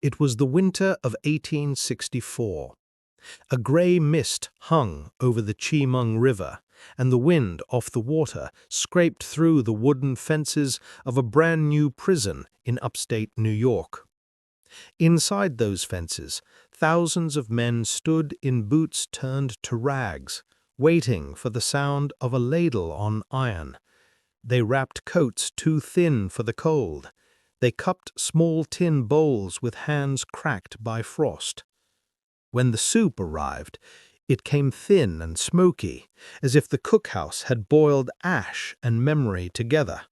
It was the winter of 1864. A grey mist hung over the Chemung River, and the wind off the water scraped through the wooden fences of a brand-new prison in upstate New York. Inside those fences, thousands of men stood in boots turned to rags, waiting for the sound of a ladle on iron. They wrapped coats too thin for the cold. They cupped small tin bowls with hands cracked by frost. When the soup arrived, it came thin and smoky, as if the cookhouse had boiled ash and memory together.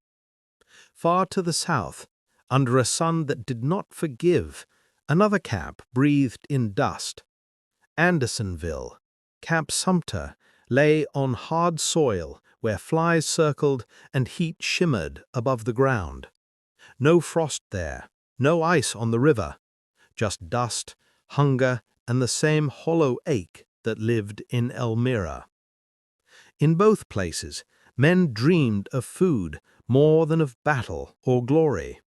Far to the south, under a sun that did not forgive, another camp breathed in dust. Andersonville, Camp Sumter, lay on hard soil where flies circled and heat shimmered above the ground. No frost there, no ice on the river, just dust, hunger, and the same hollow ache that lived in Elmira. In both places, men dreamed of food more than of battle or glory.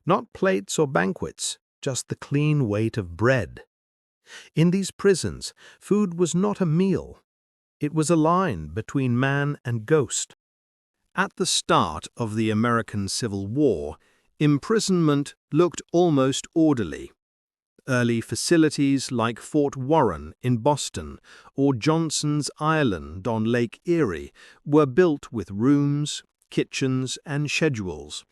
Not plates or banquets, just the clean weight of bread. In these prisons, food was not a meal. It was a line between man and ghost. At the start of the American Civil War, imprisonment looked almost orderly. Early facilities like Fort Warren in Boston or Johnson's Island on Lake Erie were built with rooms, kitchens, and schedules.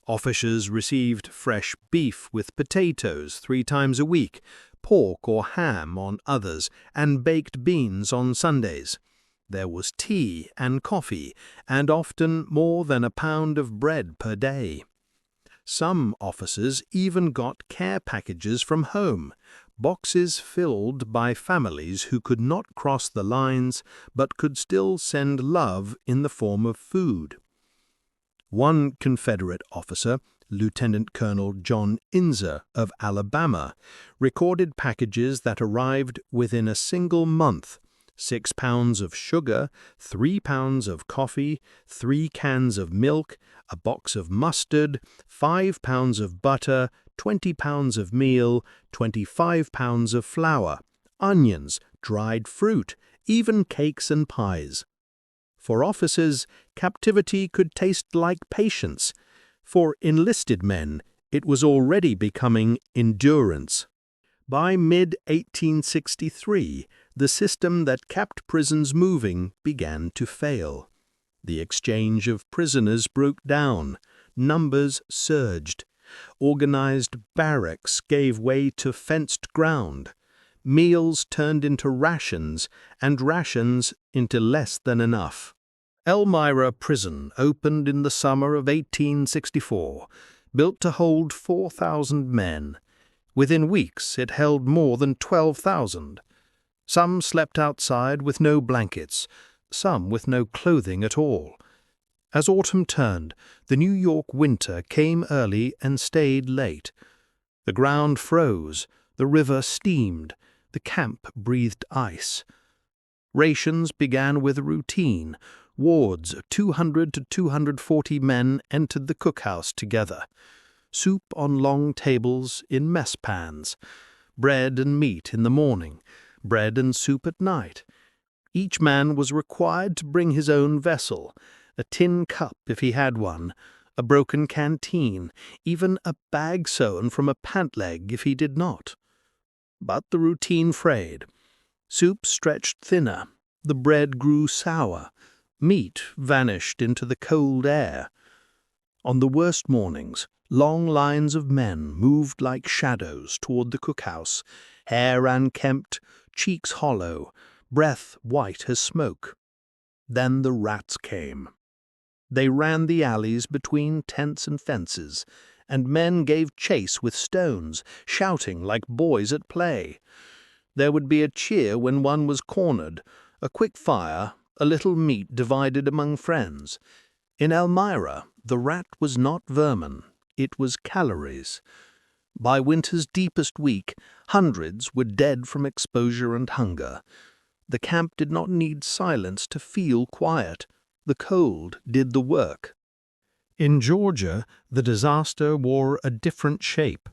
Officers received fresh beef with potatoes 3 times a week, pork or ham on others, and baked beans on Sundays. There was tea and coffee, and often more than a pound of bread per day. Some officers even got care packages from home, boxes filled by families who could not cross the lines but could still send love in the form of food. One Confederate officer, Lieutenant Colonel John Inzer of Alabama, recorded packages that arrived within a single month: 6 pounds of sugar, 3 pounds of coffee, 3 cans of milk, a box of mustard, 5 pounds of butter, 20 pounds of meal, 25 pounds of flour, onions, dried fruit, even cakes and pies. For officers, captivity could taste like patience. For enlisted men, it was already becoming endurance. By mid-1863, the system that kept prisons moving began to fail. The exchange of prisoners broke down, numbers surged, organized barracks gave way to fenced ground, meals turned into rations, and rations into less than enough. Elmira Prison opened in the summer of 1864, built to hold 4,000 men. Within weeks it held more than 12,000. Some slept outside with no blankets, some with no clothing at all. As autumn turned, the New York winter came early and stayed late. The ground froze, the river steamed, the camp breathed ice. Rations began with a routine. Wards of 200 to 240 men entered the cookhouse together. Soup on long tables in mess pans. Bread and meat in the morning, bread and soup at night. Each man was required to bring his own vessel, a tin cup if he had one, a broken canteen, even a bag sewn from a pant leg if he did not. But the routine frayed. Soup stretched thinner, the bread grew sour, meat vanished into the cold air. On the worst mornings, long lines of men moved like shadows toward the cookhouse, hair unkempt, cheeks hollow, breath white as smoke. Then the rats came. They ran the alleys between tents and fences, and men gave chase with stones, shouting like boys at play. There would be a cheer when one was cornered, a quick fire, a little meat divided among friends. In Elmira, the rat was not vermin, it was calories. By winter's deepest week, hundreds were dead from exposure and hunger. The camp did not need silence to feel quiet. The cold did the work. In Georgia, the disaster wore a different shape.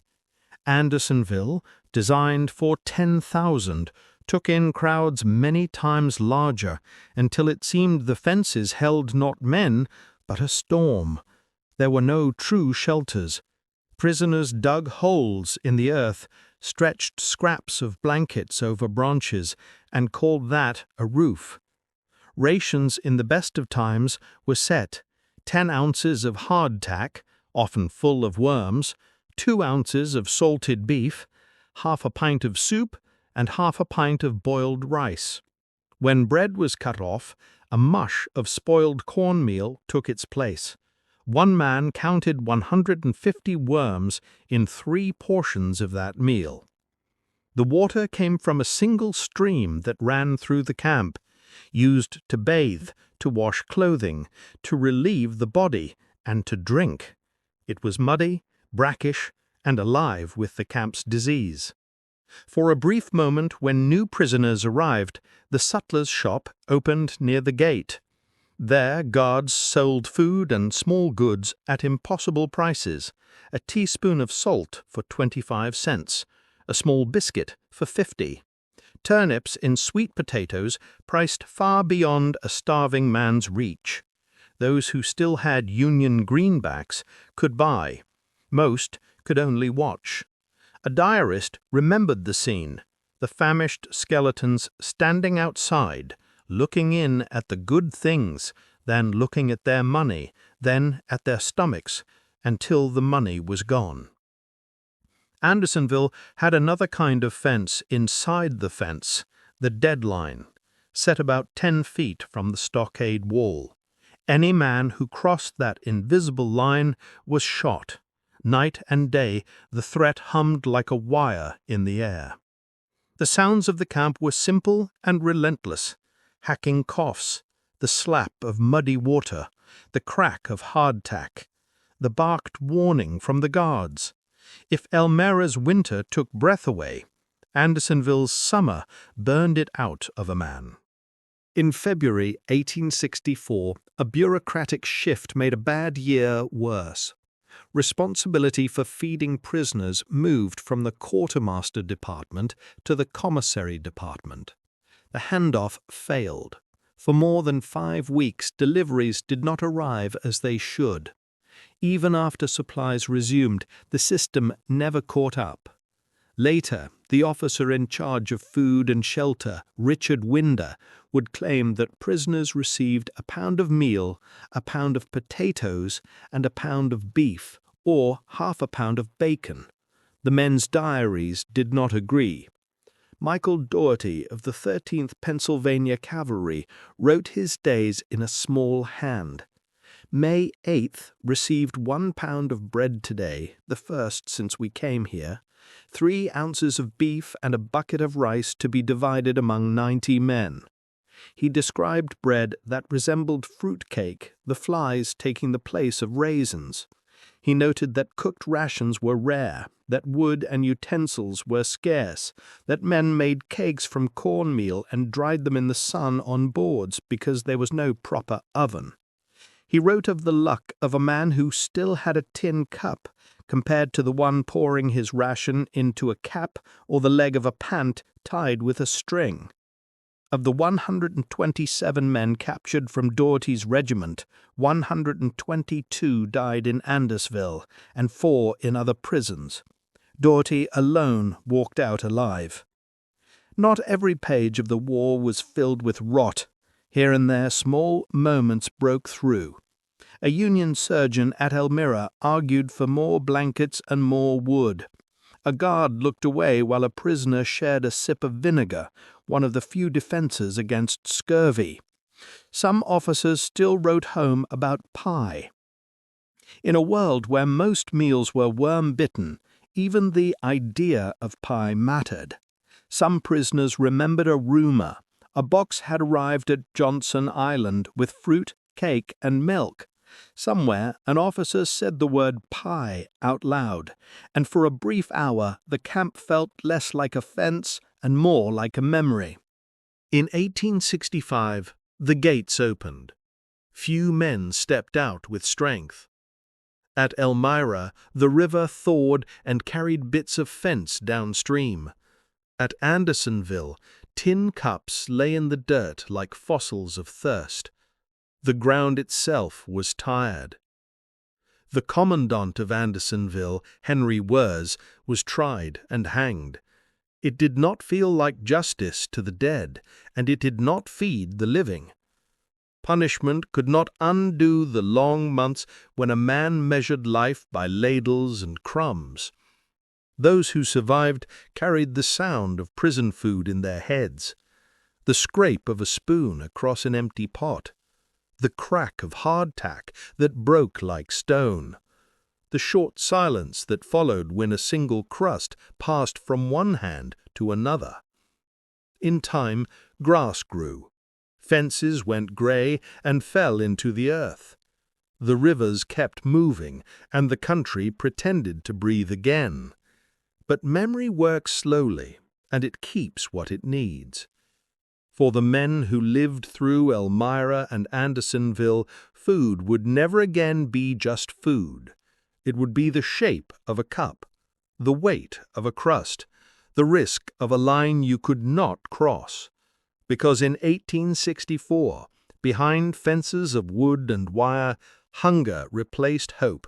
Andersonville, designed for 10,000, took in crowds many times larger, until it seemed the fences held not men, but a storm. There were no true shelters. Prisoners dug holes in the earth, stretched scraps of blankets over branches, and called that a roof. Rations in the best of times were set: 10 ounces of hardtack, often full of worms, 2 ounces of salted beef, half a pint of soup, and half a pint of boiled rice. When bread was cut off, a mush of spoiled cornmeal took its place. One man counted 150 worms in 3 portions of that meal. The water came from a single stream that ran through the camp, used to bathe, to wash clothing, to relieve the body, and to drink. It was muddy, brackish, and alive with the camp's disease. For a brief moment, when new prisoners arrived, the sutler's shop opened near the gate. There guards sold food and small goods at impossible prices: a teaspoon of salt for 25 cents, a small biscuit for 50. Turnips in sweet potatoes priced far beyond a starving man's reach. Those who still had Union greenbacks could buy. Most could only watch. A diarist remembered the scene: the famished skeletons standing outside, looking in at the good things, then looking at their money, then at their stomachs, until the money was gone. Andersonville had another kind of fence inside the fence, the deadline, set about 10 feet from the stockade wall. Any man who crossed that invisible line was shot. Night and day the threat hummed like a wire in the air. The sounds of the camp were simple and relentless: hacking coughs, the slap of muddy water, the crack of hardtack, the barked warning from the guards. If Elmira's winter took breath away, Andersonville's summer burned it out of a man. In February 1864, a bureaucratic shift made a bad year worse. Responsibility for feeding prisoners moved from the quartermaster department to the commissary department. The handoff failed. For more than 5 weeks, deliveries did not arrive as they should. Even after supplies resumed, the system never caught up. Later, the officer in charge of food and shelter, Richard Winder, would claim that prisoners received a pound of meal, a pound of potatoes, and a pound of beef, or half a pound of bacon. The men's diaries did not agree. Michael Doherty of the 13th Pennsylvania Cavalry wrote his days in a small hand. May 8th received 1 pound of bread today, the first since we came here, 3 ounces of beef and a bucket of rice to be divided among 90 men. He described bread that resembled fruit cake, the flies taking the place of raisins. He noted that cooked rations were rare, that wood and utensils were scarce, that men made cakes from cornmeal and dried them in the sun on boards because there was no proper oven. He wrote of the luck of a man who still had a tin cup, compared to the one pouring his ration into a cap or the leg of a pant tied with a string. Of the 127 men captured from Doherty's regiment, 122 died in Andersonville and 4 in other prisons. Doherty alone walked out alive. Not every page of the war was filled with rot. Here and there small moments broke through. A Union surgeon at Elmira argued for more blankets and more wood. A guard looked away while a prisoner shared a sip of vinegar, one of the few defenses against scurvy. Some officers still wrote home about pie. In a world where most meals were worm-bitten, even the idea of pie mattered. Some prisoners remembered a rumor. A box had arrived at Johnson Island with fruit, cake, and milk. Somewhere an officer said the word pie out loud, and for a brief hour the camp felt less like a fence and more like a memory. In 1865, the gates opened. Few men stepped out with strength. At Elmira, the river thawed and carried bits of fence downstream. At Andersonville, tin cups lay in the dirt like fossils of thirst. The ground itself was tired. The commandant of Andersonville, Henry Wers, was tried and hanged. It did not feel like justice to the dead, and it did not feed the living. Punishment could not undo the long months when a man measured life by ladles and crumbs. Those who survived carried the sound of prison food in their heads, the scrape of a spoon across an empty pot, the crack of hardtack that broke like stone, the short silence that followed when a single crust passed from one hand to another. In time, grass grew. Fences went gray and fell into the earth. The rivers kept moving, and the country pretended to breathe again. But memory works slowly, and it keeps what it needs. For the men who lived through Elmira and Andersonville, food would never again be just food. It would be the shape of a cup, the weight of a crust, the risk of a line you could not cross. Because in 1864, behind fences of wood and wire, hunger replaced hope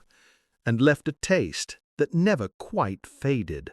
and left a taste that never quite faded.